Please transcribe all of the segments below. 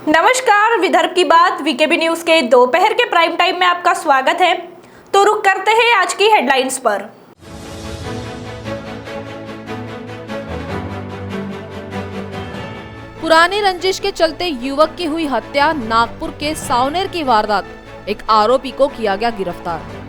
नमस्कार, विदर्भ की बात वीकेबी न्यूज के दोपहर के प्राइम टाइम में आपका स्वागत है। तो रुक करते हैं आज की हेडलाइंस पर। पुरानी रंजिश के चलते युवक की हुई हत्या। नागपुर के सावनेर की वारदात, एक आरोपी को किया गया गिरफ्तार।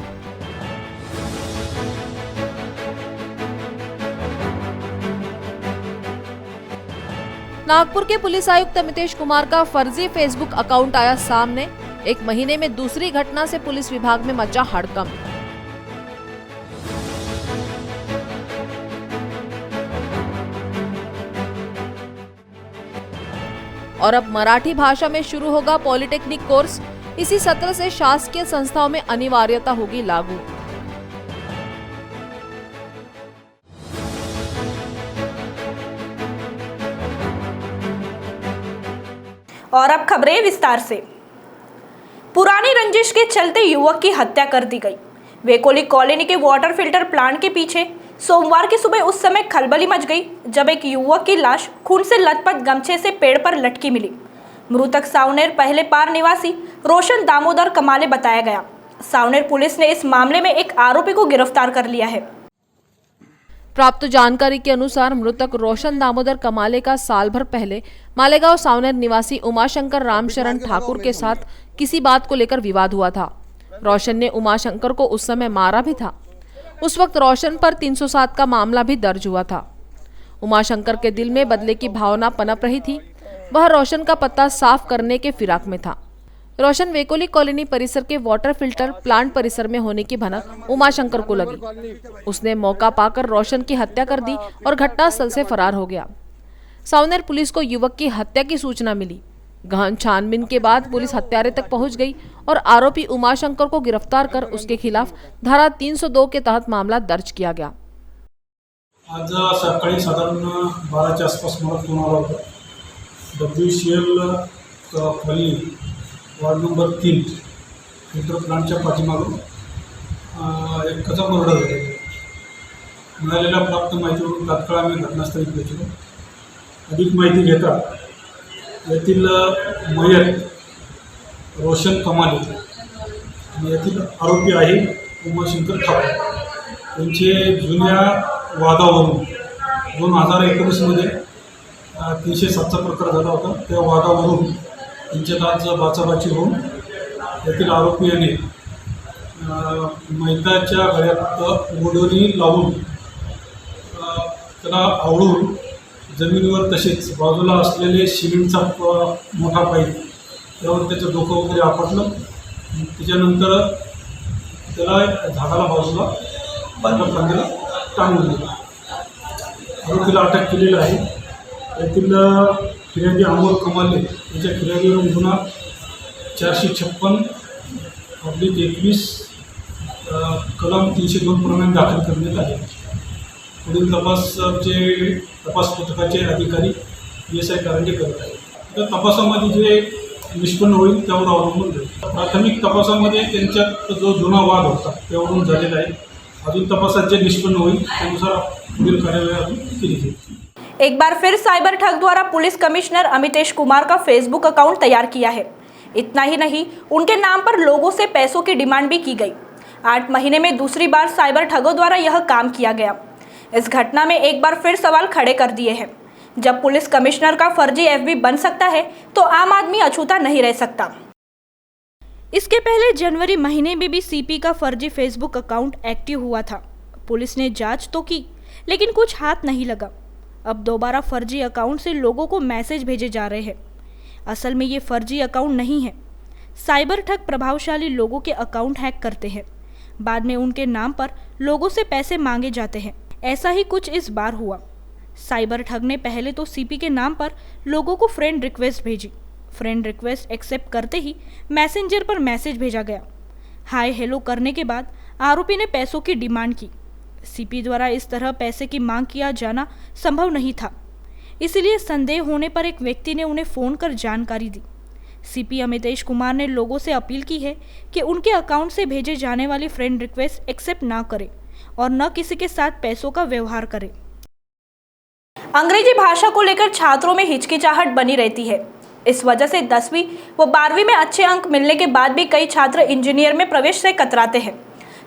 नागपुर के पुलिस आयुक्त अमितेश कुमार का फर्जी फेसबुक अकाउंट आया सामने। एक महीने में दूसरी घटना से पुलिस विभाग में मचा हड़कंप। और अब मराठी भाषा में शुरू होगा पॉलिटेक्निक कोर्स। इसी सत्र से शासकीय संस्थाओं में अनिवार्यता होगी लागू। और अब खबरें विस्तार से। पुरानी रंजिश के चलते युवक की हत्या कर दी गई। वेकोली कॉलोनी के वाटर फिल्टर प्लांट के पीछे सोमवार की सुबह उस समय खलबली मच गई जब एक युवक की लाश खून से लथपथ गमछे से पेड़ पर लटकी मिली। मृतक सावनेर पहले पार निवासी रोशन दामोदर कमाले बताया गया। सावनेर पुलिस ने इस मामले में एक आरोपी को गिरफ्तार कर लिया है। प्राप्त जानकारी के अनुसार मृतक रोशन दामोदर कमाले का साल भर पहले मालेगांव सावनेर निवासी उमाशंकर रामशरण ठाकुर के साथ किसी बात को लेकर विवाद हुआ था। रोशन ने उमाशंकर को उस समय मारा भी था। उस वक्त रोशन पर 307 का मामला भी दर्ज हुआ था। उमाशंकर के दिल में बदले की भावना पनप रही थी। वह रोशन का पत्ता साफ करने के फिराक में था। रोशन वेकोली कॉलोनी परिसर के वाटर फिल्टर प्लांट परिसर में होने की भनक उमाशंकर को लगी। उसने मौका पाकर रोशन की हत्या कर दी और घटनास्थल से फरार हो गया। सावनेर पुलिस को युवक की हत्या की सूचना मिली। गहन छानबीन के बाद पुलिस हत्यारे तक पहुंच गई और आरोपी उमाशंकर को गिरफ्तार कर उसके खिलाफ धारा 302 के तहत मामला दर्ज किया गया। आज सकाळी साधारण 12च्या आसपास मला फोन आला होता। WCL खाली वार्ड नंबर 3 फिल्टर प्लांटच्या पाठीमागून एक कचा मर्डर झाला। मिळालेल्या प्राप्त माहितीवरून तात्काळ आम्ही घटनास्थळी पोहोचलो। अधिक माहिती घेता यातील मयत रोशन कमाले आणि यातील आरोपी आहे उमाशंकर ठाकूर यांचे जुन्या वादावरून 2019मध्ये 307चा प्रकार झाला होता। त्या वादावरून त्यांच्यात आज बाचाबाची होऊन यातील आरोपी याने मैताच्या गळ्यात गोडोरी लावून त्याला आवळून जमिनीवर तसेच बाजूला असलेले सिमेंटचा मोठा पाईप त्यावर त्याचं डोकं वगैरे आपटलं। त्याच्यानंतर त्याला झाडाला बाजूला फांदीला टांगून दिलं। आरोपीला अटक केलेलं आहे। यातील फिर्यादी अमोल कमाले याच्या फिर्यादीवरून गुन्हा 456/21 कलम 302 प्रमाणे दाखल करण्यात आले। पुढील तपास पथकाचे अधिकारी PSI कारंडे करत आहेत। तर तपासामध्ये जे निष्पन्न होईल त्यावर अवलंबून राहील। प्राथमिक तपासामध्ये त्यांच्यात जो जुना वाद होता त्यावरून झालेला आहे। अजून तपासात जे निष्पन्न होईल त्यानुसार पुढील कार्यवाही अजून केली जाईल। एक बार फिर साइबर ठग द्वारा पुलिस कमिश्नर अमितेश कुमार का फेसबुक अकाउंट तैयार किया है। इतना ही नहीं, उनके नाम पर लोगों से पैसों की डिमांड भी की गई। 8 महीने में दूसरी बार साइबर ठगों द्वारा यह काम किया गया। इस घटना में एक बार फिर सवाल खड़े कर दिए हैं। जब पुलिस कमिश्नर का फर्जी FB बन सकता है तो आम आदमी अछूता नहीं रह सकता। इसके पहले जनवरी महीने में भी CP का फर्जी फेसबुक अकाउंट एक्टिव हुआ था। पुलिस ने जांच तो की लेकिन कुछ हाथ नहीं लगा। अब दोबारा फर्जी अकाउंट से लोगों को मैसेज भेजे जा रहे हैं। असल में ये फर्जी अकाउंट नहीं है। साइबर ठग प्रभावशाली लोगों के अकाउंट हैक करते हैं, बाद में उनके नाम पर लोगों से पैसे मांगे जाते हैं। ऐसा ही कुछ इस बार हुआ। साइबर ठग ने पहले तो CP के नाम पर लोगों को फ्रेंड रिक्वेस्ट भेजी। फ्रेंड रिक्वेस्ट एक्सेप्ट करते ही मैसेंजर पर मैसेज भेजा गया। हाय हेलो करने के बाद आरोपी ने पैसों की डिमांड की। CP द्वारा इस तरह पैसे की मांग किया जाना संभव नहीं था, इसलिए संदेह होने पर एक व्यक्ति ने उन्हें फ़ोन कर जानकारी दी। CP अमितेश कुमार ने लोगों से अपील की है कि उनके अकाउंट से भेजे जाने वाली फ्रेंड रिक्वेस्ट एक्सेप्ट ना करें और न किसी के साथ पैसों का व्यवहार करें। अंग्रेजी भाषा को लेकर छात्रों में हिचकिचाहट बनी रहती है। इस वजह से 10वीं व 12वीं में अच्छे अंक मिलने के बाद भी कई छात्र इंजीनियर में प्रवेश से कतराते हैं।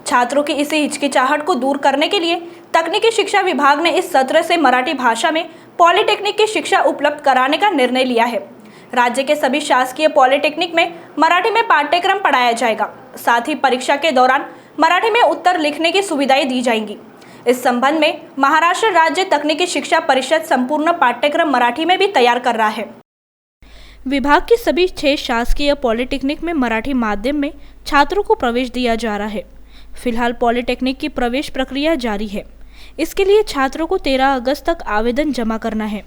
छात्रों की इसी हिचकिचाहट को दूर करने के लिए तकनीकी शिक्षा विभाग ने इस सत्र से मराठी भाषा में पॉलिटेक्निक की शिक्षा उपलब्ध कराने का निर्णय लिया है। राज्य के सभी शासकीय पॉलिटेक्निक में मराठी में पाठ्यक्रम पढ़ाया जाएगा। साथ ही परीक्षा के दौरान मराठी में उत्तर लिखने की सुविधाएं दी जाएंगी। इस संबंध में महाराष्ट्र राज्य तकनीकी शिक्षा परिषद संपूर्ण पाठ्यक्रम मराठी में भी तैयार कर रहा है। विभाग की सभी 6 शासकीय पॉलिटेक्निक में मराठी माध्यम में छात्रों को प्रवेश दिया जा रहा है। फिलहाल पॉलिटेक्निक की प्रवेश प्रक्रिया जारी है। इसके लिए छात्रों को 13 अगस्त तक आवेदन जमा करना है।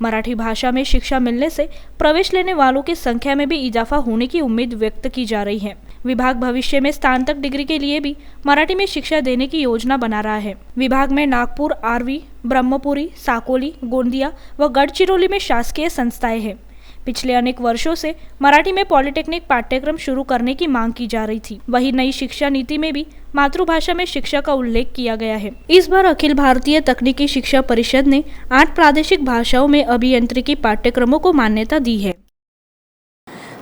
मराठी भाषा में शिक्षा मिलने से प्रवेश लेने वालों की संख्या में भी इजाफा होने की उम्मीद व्यक्त की जा रही है। विभाग भविष्य में स्नातक डिग्री के लिए भी मराठी में शिक्षा देने की योजना बना रहा है। विभाग में नागपुर, आर्वी, ब्रह्मपुरी, साकोली, गोंदिया व गढ़चिरौली में शासकीय संस्थाएं हैं। पिछले अनेक वर्षों से मराठी में पॉलिटेक्निक पाठ्यक्रम शुरू करने की मांग की जा रही थी। वही नई शिक्षा नीति में भी मातृभाषा में शिक्षा का उल्लेख किया गया है। इस बार अखिल भारतीय तकनीकी शिक्षा परिषद ने 8 प्रादेशिक भाषाओं में अभियांत्रिकी पाठ्यक्रमों को मान्यता दी है।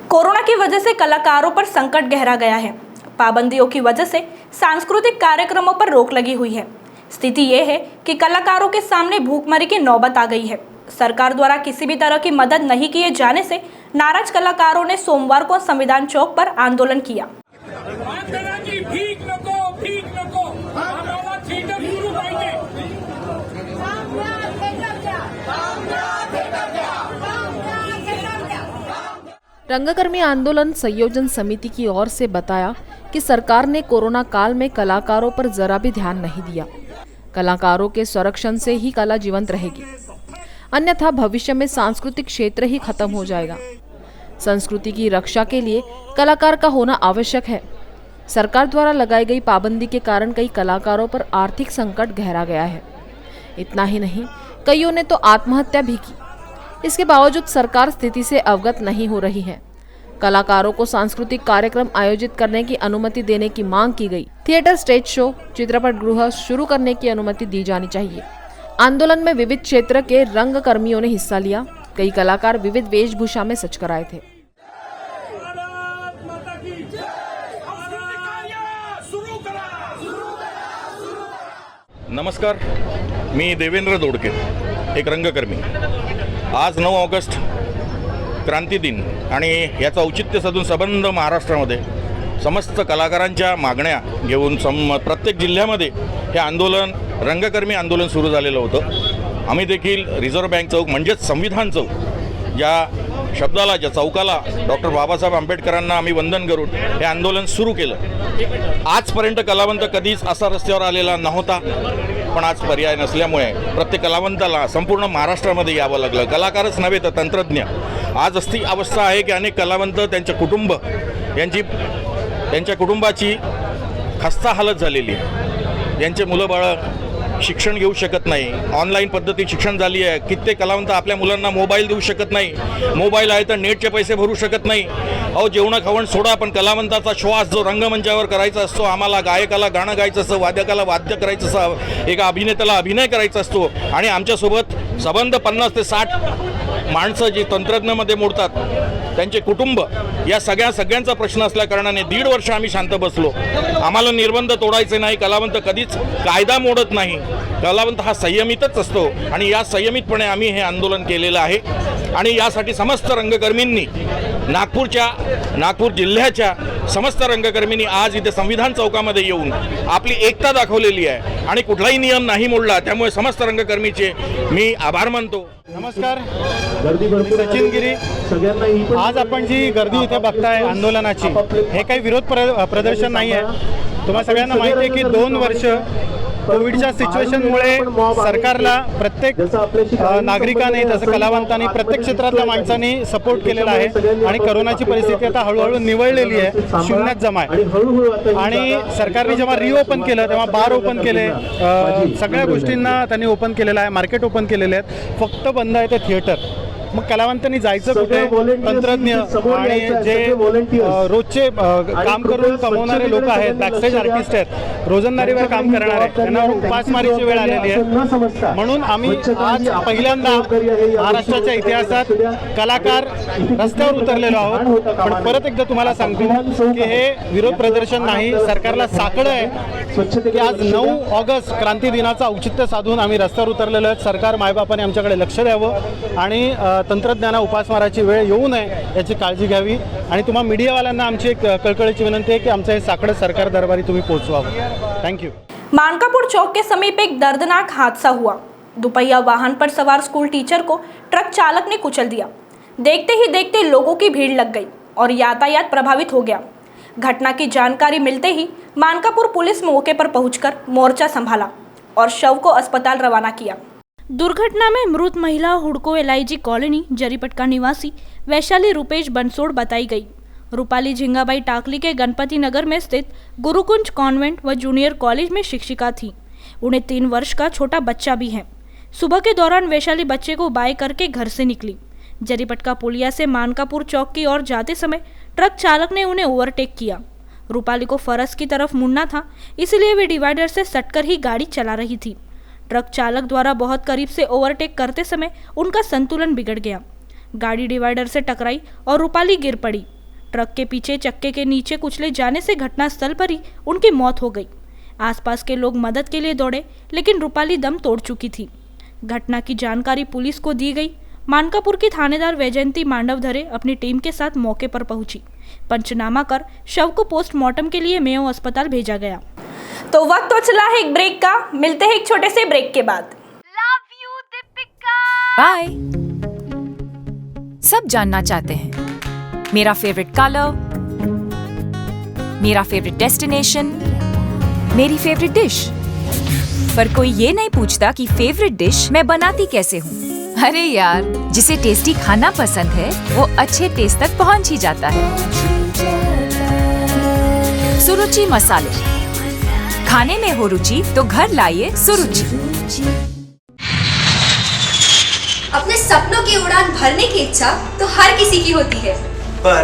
कोरोना की वजह से कलाकारों पर संकट गहरा गया है। पाबंदियों की वजह से सांस्कृतिक कार्यक्रमों पर रोक लगी हुई है। स्थिति ये है कि कलाकारों के सामने भूखमरी की नौबत आ गई है। सरकार द्वारा किसी भी तरह की मदद नहीं किए जाने से नाराज कलाकारों ने सोमवार को संविधान चौक पर आंदोलन किया। रंगकर्मी आंदोलन संयोजन समिति की ओर से बताया कि सरकार ने कोरोना काल में कलाकारों पर जरा भी ध्यान नहीं दिया। कलाकारों के संरक्षण से ही कला जीवंत रहेगी, अन्यथा भविष्य में सांस्कृतिक क्षेत्र ही खत्म हो जाएगा। संस्कृति की रक्षा के लिए कलाकार का होना आवश्यक है। सरकार द्वारा लगाई गई पाबंदी के कारण कई कलाकारों पर आर्थिक संकट गहरा गया है। इतना ही नहीं, कईयों ने तो आत्महत्या भी की। इसके बावजूद सरकार स्थिति से अवगत नहीं हो रही है। कलाकारों को सांस्कृतिक कार्यक्रम आयोजित करने की अनुमति देने की मांग की गई। थिएटर, स्टेज शो, चित्रपट गृह शुरू करने की अनुमति दी जानी चाहिए। आंदोलन में विविध क्षेत्र के रंगकर्मियों ने हिस्सा लिया। कई कलाकार विविध वेशभूषा में सज कर आए थे। नमस्कार, मी देवेंद्र दोडके, एक रंगकर्मी। आज 9 ऑगस्ट क्रांती दिन आणि याचं औचित्य साधून संबंध महाराष्ट्रामध्ये समस्त कलाकारांच्या मागण्या घेऊन प्रत्येक जिल्ह्यामध्ये हे आंदोलन, रंगकर्मी आंदोलन सुरू झालेलं होतं। आम्ही देखील रिझर्व्ह बँक चौक म्हणजेच संविधान चौक या शब्दाला, ज्या चौकाला डॉक्टर बाबासाहेब आंबेडकरांना आम्ही वंदन करून हे आंदोलन सुरू केलं। आजपर्यंत कलावंत कधीच असा रस्त्यावर आलेला नव्हता, पण आज पर्याय नसल्यामुळे प्रत्येक कलावंताला संपूर्ण महाराष्ट्रामध्ये यावं लागलं। कलाकारच नव्हे तर तंत्रज्ञ। आज अशी अवस्था आहे की अनेक कलावंत, त्यांच्या कुटुंबाची खस्ता हालत झालेली आहे। यांचे मुलं बाळं शिक्षण घेऊ शकत नाही। ऑनलाईन पद्धती शिक्षण झाली आहे। कित्येक कलावंत आपल्या मुलांना मोबाईल देऊ शकत नाही। मोबाईल आहे तर नेटचे पैसे भरू शकत नाही। जेवण खावण सोडा, पण कलावंताचा श्वास जो रंगमंचावर करायचा असतो, आम्हाला गायकाला गाणं गायचं असतं, वाद्यकाला वाद्य करायचं असतं, एका अभिनेत्याला अभिनय करायचा असतो। आणि आमच्यासोबत संबंध 50 ते 60 माणसं जी तंत्रज्ञामध्ये मोडतात, त्यांचे कुटुंब, या सगळ्यांचा प्रश्न असल्या कारणाने 1.5 वर्ष आम्ही शांत बसलो। आम्हाला निर्बंध तोडायचे नाही। कलावंत कधीच कायदा मोडत नाही। कलावंत हा संयमितच असतो आणि या संयमितपणे आम्ही हे आंदोलन केलेलं आहे। आणि यासाठी समस्त रंगकर्मींनी, नागपूर जिल्ह्याच्या समस्त रंगकर्मींनी आज इथे संविधान चौकामध्ये येऊन आपली एकता दाखवलेली आहे आणि कुठलाही नियम नाही मोडला। त्यामुळे समस्त रंगकर्मीचे मी आभार मानतो। नमस्कार, सचिन गिरी। आज आपण जी गर्दी इथे बघताय आंदोलनाची, हे काही विरोध प्रदर्शन नाही आहे। तुम्हाला सगळ्यांना माहिती आहे की 2 वर्ष कोविडच्या सिच्युएशनमुळे सरकारला प्रत्येक नागरिकाने, तसं कलावंतांनी, प्रत्येक क्षेत्रातल्या माणसांनी सपोर्ट केलेला आहे आणि कोरोनाची परिस्थिती आता हळूहळू निवळलेली आहे, शून्यात जमा आहे। आणि सरकारने जेव्हा रिओपन केलं तेव्हा बार ओपन केले, सगळ्या गोष्टींना त्यांनी ओपन केलेलं आहे, मार्केट ओपन केलेले आहेत। फक्त बंद आहे ते थिएटर। मग कलावंतांनी जायचं कुठे? तंत्रज्ञ आणि जे रोजचे काम करून कमवणारे लोक आहेत, बॅकस्टेज आर्टिस्ट आहेत, रोजंदारीवर काम करणार आहेत, त्यांना उपासमारीची वेळ आलेली आहे. म्हणून आम्ही आज पहिल्यांदा महाराष्ट्राच्या इतिहासात कलाकार रस्त्यावर उतरलेलो आहोत. पण परत एकदा तुम्हाला सांगतो की हे विरोध प्रदर्शन नाही, सरकारला साकडं आहे की आज 9 ऑगस्ट क्रांती दिनाचं औचित्य साधून आम्ही रस्त्यावर उतरलेलो आहेत. सरकार मायबापाने आमच्याकडे लक्ष द्यावं आणि तंत्रज्ञाना उपासमाराची वेळ येऊ नये याची काळजी घ्यावी. आणि तुम्हा मीडियावाल्यांना आमची एक कळकळीची विनंती आहे की आमचं हे साकडं सरकार दरबारी तुम्ही पोहोचवावं. थँक्यू. मानकापुर चौक के समीप एक दर्दनाक हादसा हुआ। दुपहिया वाहन पर सवार स्कूल टीचर को ट्रक चालक ने कुचल दिया। देखते ही देखते लोगों की भीड़ लग गई और यातायात प्रभावित हो गया। घटना की जानकारी मिलते ही मानकापुर पुलिस मौके पर पहुंचकर मोर्चा संभाला और शव को अस्पताल रवाना किया। दुर्घटना में मृत महिला हुडको एलआईजी कॉलोनी जरीपटका निवासी वैशाली रुपेश बंसोड़ बताई गई। रूपाली झिंगाबाई टाकली के गणपति नगर में स्थित गुरुकुंज कॉन्वेंट व जूनियर कॉलेज में शिक्षिका थी। उन्हें 3 वर्ष का छोटा बच्चा भी है। सुबह के दौरान वैशाली बच्चे को बाय करके घर से निकली। जरीपटका पुलिया से मानकापुर चौक की ओर जाते समय ट्रक चालक ने उन्हें ओवरटेक किया। रूपाली को फरस की तरफ मुड़ना था, इसलिए वे डिवाइडर से सटकर ही गाड़ी चला रही थी। ट्रक चालक द्वारा बहुत करीब से ओवरटेक करते समय उनका संतुलन बिगड़ गया। गाड़ी डिवाइडर से टकराई और रूपाली गिर पड़ी। ट्रक के पीछे चक्के के नीचे कुचले जाने से घटनास्थल पर ही उनकी मौत हो गई। आसपास के लोग मदद के लिए दौड़े, लेकिन रूपाली दम तोड़ चुकी थी। घटना की जानकारी पुलिस को दी गई। मानकापुर की थानेदार वैजयंती मांडवधरे अपनी टीम के साथ मौके पर पहुंची। पंचनामा कर शव को पोस्टमार्टम के लिए मेयो अस्पताल भेजा गया। तो वक्त तो चला है एक ब्रेक का, मिलते हैं एक छोटे से ब्रेक के बाद। बाय। सब जानना चाहते हैं मेरा फेवरेट कलर, मेरा फेवरेट डेस्टिनेशन, मेरी फेवरेट डिश, पर कोई ये नहीं पूछता कि फेवरेट डिश मैं बनाती कैसे हूँ। अरे यार, जिसे टेस्टी खाना पसंद है वो अच्छे टेस्ट तक पहुँच ही जाता है। सुरुचि मसाले, खाने में हो रुचि तो घर लाइए सुरुचि। अपने सपनों की उड़ान भरने की इच्छा तो हर किसी की होती है, पर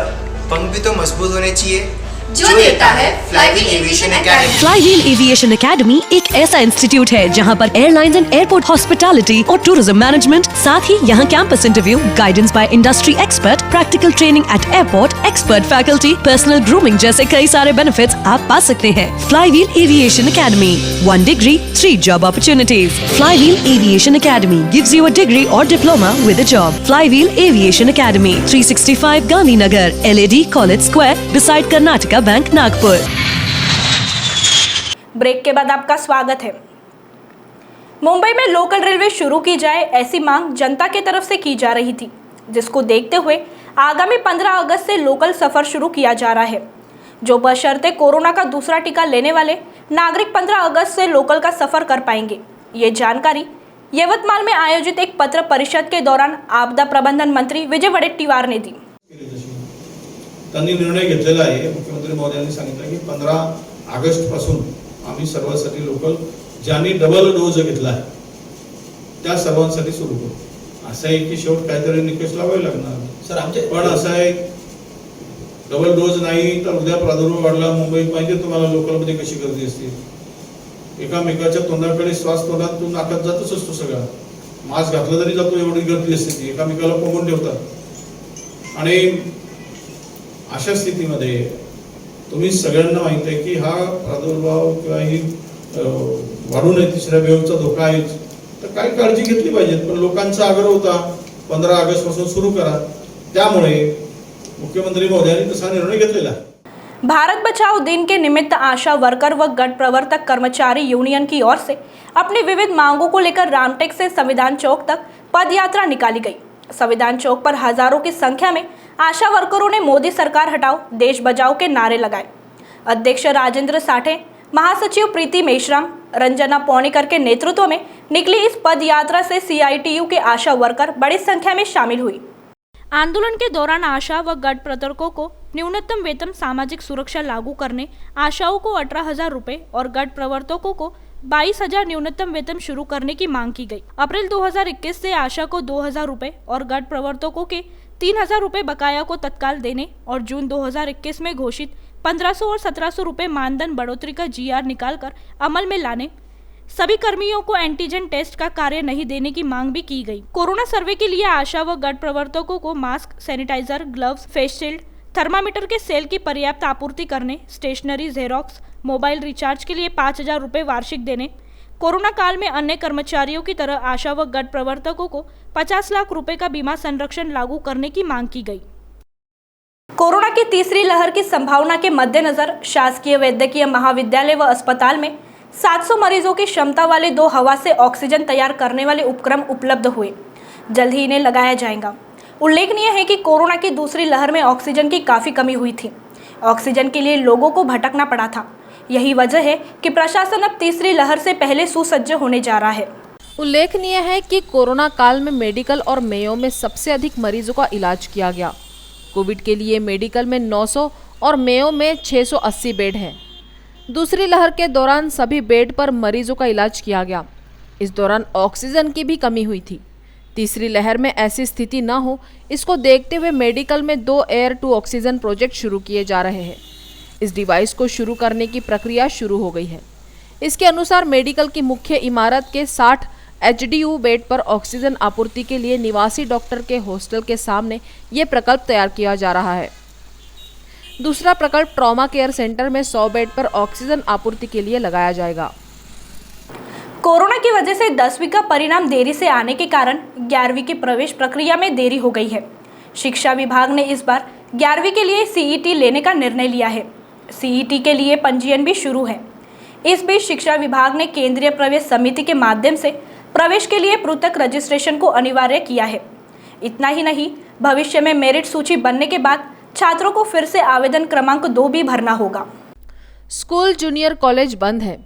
पंख भी तो मजबूत होने चाहिए जो देता है flywheel aviation academy. Flywheel aviation academy एक ऐसा इंस्टीट्यूट है जहां पर एयरलाइंस एंड एयरपोर्ट हॉस्पिटैलिटी और टूरिज्म मैनेजमेंट, साथ ही यहां campus interview, guidance by industry expert, practical training at airport, expert faculty, personal grooming जैसे कई सारे बेनिफिट्स आप पा सकते हैं। Flywheel aviation academy, 1 degree, 3 job opportunities. Flywheel Aviation Academy gives you a degree or diploma with a job. Flywheel Aviation Academy, 365 Gandhinagar, LAD College Square, beside Karnataka bank Nagpur. Break के बाद आपका स्वागत है। मुंबई में लोकल रेलवे शुरू की जाए, ऐसी मांग जनता की तरफ से की जा रही थी, जिसको देखते हुए आगामी 15 अगस्त से लोकल सफर शुरू किया जा रहा है, जो बशर्ते कोरोना का दूसरा टीका लेने वाले नागरिक 15 अगस्त से लोकल का सफर कर पाएंगे। ये जानकारी यवतमाल में आयोजित एक पत्र परिषद के दौरान आपदा प्रबंधन मंत्री विजय वडेट्टीवार ने दी। त्यांनी निर्णय घेतलेला आहे। मुख्यमंत्री महोदयांनी सांगितलं की 15 ऑगस्ट पासून आम्ही सर्वांसाठी लोकल ज्यांनी डबल डोज घेतला आहे त्या सर्वांसाठी सुरू करू। असं आहे की शेवट काहीतरी निकष लावावे लागणार सर आमचे, पण असं आहे डबल डोज नाही तर उद्या प्रादुर्भाव वाढला मुंबईत माहिती तुम्हाला लोकलमध्ये कशी गर्दी असते। एकामेकाच्या तोंडाकडे श्वास तोंडातून नाकात जातच असतो सगळा, मास्क घातला तरी जातो एवढी गर्दी असते ती, एकामेकाला कोंबून ठेवतात। आणि अशा स्थितीमध्ये तुम्ही सगळ्यांना माहिती आहे की हा प्रादुर्भाव किंवा ही वाढू नये, तिसऱ्या वेव्हचा धोका आहे, तर काय काळजी घेतली पाहिजे। पण लोकांचा आग्रह होता 15 ऑगस्ट पासून सुरू करा, त्यामुळे मुख्यमंत्री महोदयांनी तसा निर्णय घेतलेला आहे। भारत बचाओ दिन के निमित्त आशा वर्कर व गट प्रवर्तक कर्मचारी यूनियन की ओर से अपनी विविध मांगों को लेकर रामटेक से संविधान चौक तक पदयात्रा निकाली गई। संविधान चौक पर हजारों की संख्या में आशा वर्करों ने मोदी सरकार हटाओ, देश बचाओ के नारे लगाए। अध्यक्ष राजेंद्र साठे, महासचिव प्रीति मेश्राम, रंजना पौणेकर के नेतृत्व में निकली इस पद यात्रा से CITU के आशा वर्कर बड़ी संख्या में शामिल हुई। आंदोलन के दौरान आशा व गट प्रवर्तकों को न्यूनतम वेतन, सामाजिक सुरक्षा लागू करने, आशाओं को 18,000 रुपये और गट प्रवर्तकों को 22,000 न्यूनतम वेतन शुरू करने की मांग की गई। अप्रैल 2021 से आशा को 2,000 रुपए और गढ़ प्रवर्तकों के 3,000 रुपए बकाया को तत्काल देने और जून 2021 में घोषित 1,500 और 1,700 रुपए मानधन बढ़ोतरी का GR निकालकर अमल में लाने, सभी कर्मियों को एंटीजन टेस्ट का कार्य नहीं देने की मांग भी की गई। कोरोना सर्वे के लिए आशा व गढ़ प्रवर्तकों को mask, sanitiser, gloves, face shield, thermometer के सेल की पर्याप्त आपूर्ति करने, स्टेशनरी, जेरोक्स, मोबाइल रिचार्ज के लिए 5,000 रुपए वार्षिक देने, कोरोना काल में अन्य कर्मचारियों की तरह आशा व गढ़ प्रवर्तकों को 50 लाख रुपए का बीमा संरक्षण लागू करने की मांग की गई। कोरोना की तीसरी लहर की संभावना के मद्देनजर शासकीय वैद्यकीय महाविद्यालय व अस्पताल में 700 मरीजों की क्षमता वाले 2 हवा से ऑक्सीजन तैयार करने वाले उपक्रम उपलब्ध हुए। जल्द ही इन्हें लगाया जाएगा। उल्लेखनीय है कि कोरोना की दूसरी लहर में ऑक्सीजन की काफ़ी कमी हुई थी। ऑक्सीजन के लिए लोगों को भटकना पड़ा था। यही वजह है कि प्रशासन अब तीसरी लहर से पहले सुसज्ज होने जा रहा है। उल्लेखनीय है कि कोरोना काल में मेडिकल और मेयो में सबसे अधिक मरीजों का इलाज किया गया। कोविड के लिए मेडिकल में 900 और मेयो में 680 बेड है। दूसरी लहर के दौरान सभी बेड पर मरीजों का इलाज किया गया। इस दौरान ऑक्सीजन की भी कमी हुई थी। तीसरी लहर में ऐसी स्थिति न हो, इसको देखते हुए मेडिकल में 2 एयर टू ऑक्सीजन प्रोजेक्ट शुरू किए जा रहे हैं। इस डिवाइस को शुरू करने की प्रक्रिया शुरू हो गई है। इसके अनुसार मेडिकल की मुख्य इमारत के 60 HDU बेड पर ऑक्सीजन आपूर्ति के लिए निवासी डॉक्टर के हॉस्टल के सामने ये प्रकल्प तैयार किया जा रहा है। दूसरा प्रकल्प ट्रॉमा केयर सेंटर में 100 बेड पर ऑक्सीजन आपूर्ति के लिए लगाया जाएगा। कोरोना की वजह से 10वीं का परिणाम देरी से आने के कारण 11वीं की प्रवेश प्रक्रिया में देरी हो गई है। शिक्षा विभाग ने इस बार 11वीं के लिए CET लेने का निर्णय लिया है। CET के लिए पंजीयन भी शुरू है। इस बीच शिक्षा विभाग ने केंद्रीय प्रवेश समिति के माध्यम से प्रवेश के लिए पृथक रजिस्ट्रेशन को अनिवार्य किया है। इतना ही नहीं, भविष्य में मेरिट सूची बनने के बाद छात्रों को फिर से आवेदन क्रमांक 2 भी भरना होगा। स्कूल, जूनियर कॉलेज बंद है।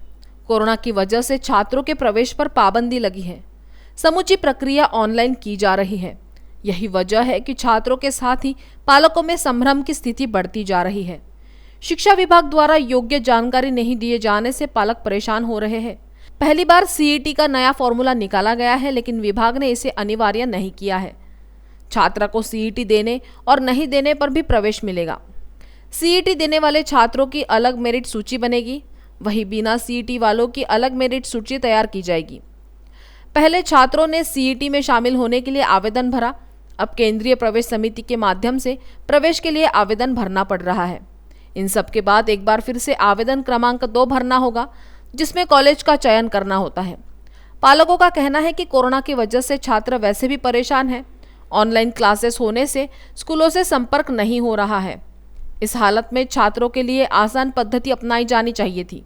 कोरोना की वजह से छात्रों के प्रवेश पर पाबंदी लगी है। समूची प्रक्रिया ऑनलाइन की जा रही है। यही वजह है कि छात्रों के साथ ही पालकों में संभ्रम की स्थिति बढ़ती जा रही है। शिक्षा विभाग द्वारा योग्य जानकारी नहीं दिए जाने से पालक परेशान हो रहे हैं। पहली बार CET का नया फॉर्मूला निकाला गया है, लेकिन विभाग ने इसे अनिवार्य नहीं किया है। छात्रा को CET देने और नहीं देने पर भी प्रवेश मिलेगा। CET देने वाले छात्रों की अलग मेरिट सूची बनेगी, वहीं बिना CET वालों की अलग मेरिट सूची तैयार की जाएगी। पहले छात्रों ने CET में शामिल होने के लिए आवेदन भरा, अब केंद्रीय प्रवेश समिति के माध्यम से प्रवेश के लिए आवेदन भरना पड़ रहा है। इन सब के बाद एक बार फिर से आवेदन क्रमांक 2 भरना होगा, जिसमें कॉलेज का चयन करना होता है। पालकों का कहना है कि कोरोना की वजह से छात्र वैसे भी परेशान हैं। ऑनलाइन क्लासेस होने से स्कूलों से संपर्क नहीं हो रहा है। इस हालत में छात्रों के लिए आसान पद्धति अपनाई जानी चाहिए थी।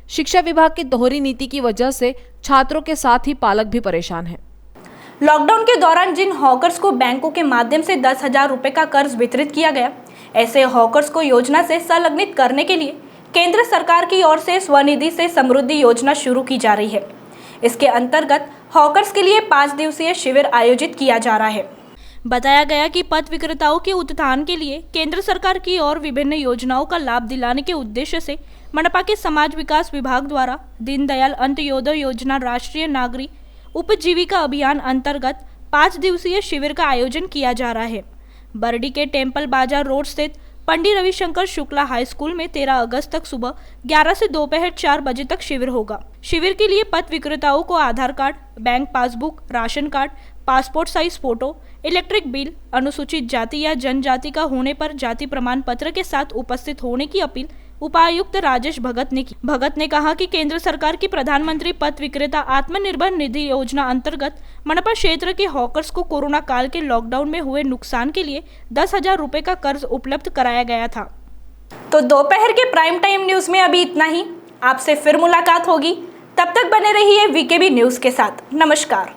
शिक्षा विभाग की दोहरी नीति की वजह से छात्रों के साथ ही पालक भी परेशान हैं। लॉकडाउन के दौरान जिन हॉकर्स को बैंकों के माध्यम से 10,000 रुपए का कर्ज वितरित किया गया, ऐसे हॉकर्स को योजना से संलग्नित करने के लिए केंद्र सरकार की ओर से स्वनिधि से समृद्धि योजना शुरू की जा रही है। इसके अंतर्गत हॉकर्स के लिए 5 दिवसीय शिविर आयोजित किया जा रहा है। बताया गया कि पथ विक्रेताओं के उत्थान के लिए केंद्र सरकार की ओर विभिन्न योजनाओं का लाभ दिलाने के उद्देश्य से मनपा के समाज विकास विभाग द्वारा दीनदयाल अंत्योदय योजना राष्ट्रीय नागरिक उपजीविका अभियान अंतर्गत 5 दिवसीय शिविर का आयोजन किया जा रहा है। बरडी के टेम्पल बाजार रोड स्थित पंडित रविशंकर शुक्ला हाई स्कूल में 13 अगस्त तक सुबह 11 से दोपहर 4 बजे तक शिविर होगा। शिविर के लिए पथ विक्रेताओं को आधार कार्ड, बैंक पासबुक, राशन card, passport size photo, electric bill, अनुसूचित जाति या जनजाति का होने पर जाति प्रमाण पत्र के साथ उपस्थित होने की अपील उपायुक्त राजेश भगत ने की। भगत ने कहा कि केंद्र सरकार की प्रधानमंत्री पथ विक्रेता आत्मनिर्भर निधि योजना अंतर्गत मनपा क्षेत्र के हॉकर्स को कोरोना काल के लॉकडाउन में हुए नुकसान के लिए 10,000 रुपए का कर्ज उपलब्ध कराया गया था। तो दोपहर के प्राइम टाइम न्यूज में अभी इतना ही। आपसे फिर मुलाकात होगी, तब तक बने रहिए VKB न्यूज के साथ। नमस्कार।